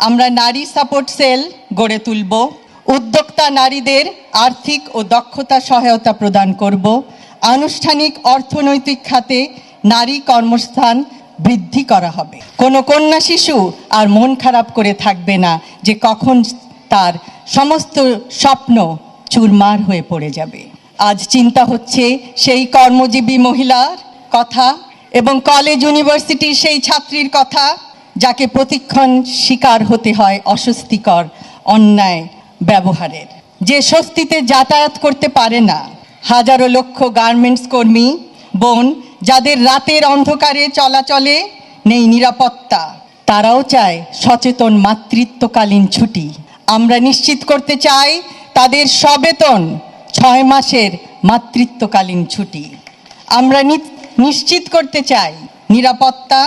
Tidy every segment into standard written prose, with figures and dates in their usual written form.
আমরা নারী support sell গড়ে তুলব, উদ্যোক্তা নারীদের আর্থিক ও দক্ষতা সহায়তা প্রদান করব, আনুষ্ঠানিক অর্থনৈতিক খাতে নারী কর্মস্থান বৃদ্ধি করা হবে। কোনো কন্যা শিশু আর মন খারাপ করে থাকবে না যে কখন তার সমস্ত স্বপ্ন চুরমার হয়ে পড়ে যাবে। আজ চিন্তা হচ্ছে সেই কর্মজীবী মহিলার কথা এবং কলেজ ইউনিভার্সিটির সেই ছাত্রীর কথা যাকে প্রতিক্ষণ শিকার হতে হয় অস্বস্তিকর অন্যায় ব্যবহারের, যে স্বস্তিতে যাতায়াত করতে পারে না। হাজারো লক্ষ গার্মেন্টস কর্মী বোন যাদের রাতের অন্ধকারে চলাচলে নেই নিরাপত্তা, তারাও চায় সচেতন মাতৃত্বকালীন ছুটি। আমরা নিশ্চিত করতে চাই তাদের সবেতন 6 মাসের মাতৃত্বকালীন ছুটি। আমরা নিশ্চিত করতে চাই নিরাপত্তা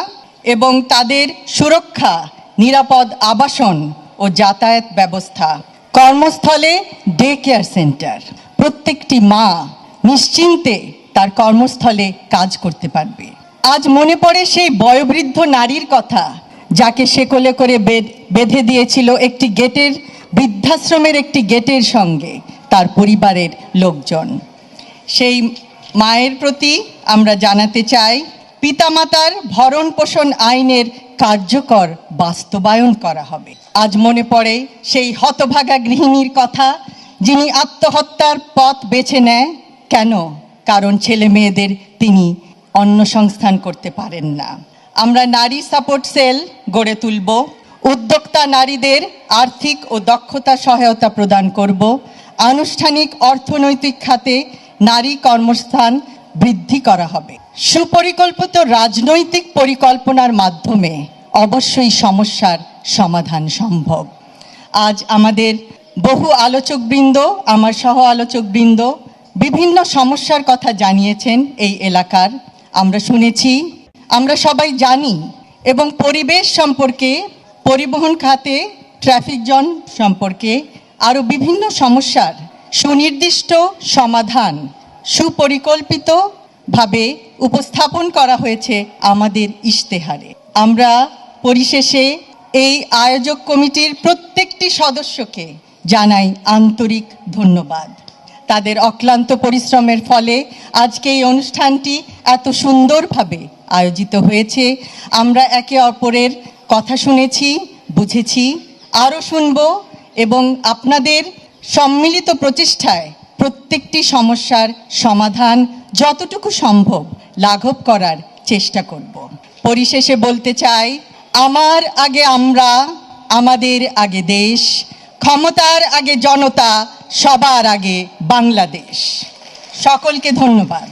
এবং তাদের সুরক্ষা, নিরাপদ আবাসন ও যাতায়াত ব্যবস্থা, কর্মস্থলে ডে কেয়ার সেন্টার। প্রত্যেকটি মা নিশ্চিন্তে তার কর্মস্থলে কাজ করতে পারবে। আজ মনে পড়ে সেই বয়োবৃদ্ধ নারীর কথা যাকে কোলে করে বেঁধে দিয়েছিল একটি গেটের, বৃদ্ধাশ্রমের একটি গেটের সঙ্গে তার পরিবারের লোকজন। সেই মায়ের প্রতি আমরা জানাতে চাই পিতামাতার ভরণ পোষণ আইনের কার্যকর বাস্তবায়ন করা হবে। আজ মনে পড়ে সেই হতভাগা গৃহিণীর কথা যিনি আত্মহত্যার পথ বেছে নেয়। কেন? কারণ ছেলে মেয়েদের তিনি অন্নসংস্থান করতে পারেন না। আমরা নারী সাপোর্ট সেল গড়ে তুলব, উদ্যোক্তা নারীদের আর্থিক ও দক্ষতা সহায়তা প্রদান করব, আনুষ্ঠানিক অর্থনৈতিক খাতে নারী কর্মস্থান বৃদ্ধি করা হবে। সুপরিকল্পিত রাজনৈতিক পরিকল্পনার মাধ্যমে অবশ্যই সমস্যার সমাধান সম্ভব। আজ আমাদের বহু আলোচকবৃন্দ, আমার সহ আলোচকবৃন্দ বিভিন্ন সমস্যার কথা জানিয়েছেন এই এলাকার। আমরা শুনেছি, আমরা সবাই জানি এবং পরিবেশ সম্পর্কে, পরিবহন খাতে ট্রাফিক জ্যাম সম্পর্কে আরও বিভিন্ন সমস্যার সুনির্দিষ্ট সমাধান সুপরিকল্পিতভাবে উপস্থাপন করা হয়েছে আমাদের ইশতেহারে। আমরা পরিশেষে এই আয়োজক কমিটির প্রত্যেকটি সদস্যকে জানাই আন্তরিক ধন্যবাদ। তাদের অক্লান্ত পরিশ্রমের ফলে আজকে এই অনুষ্ঠানটি এত সুন্দরভাবে আয়োজিত হয়েছে। আমরা একে অপরের কথা শুনেছি, বুঝেছি, আরও শুনব এবং আপনাদের সম্মিলিত প্রচেষ্টায় প্রত্যেকটি সমস্যার সমাধান যতটুকু সম্ভব লাঘব করার চেষ্টা করব। পরিশেষে বলতে চাই, আমার আগে আমরা, আমাদের আগে দেশ, ক্ষমতার আগে জনতা, সবার আগে বাংলাদেশ। সকলকে ধন্যবাদ।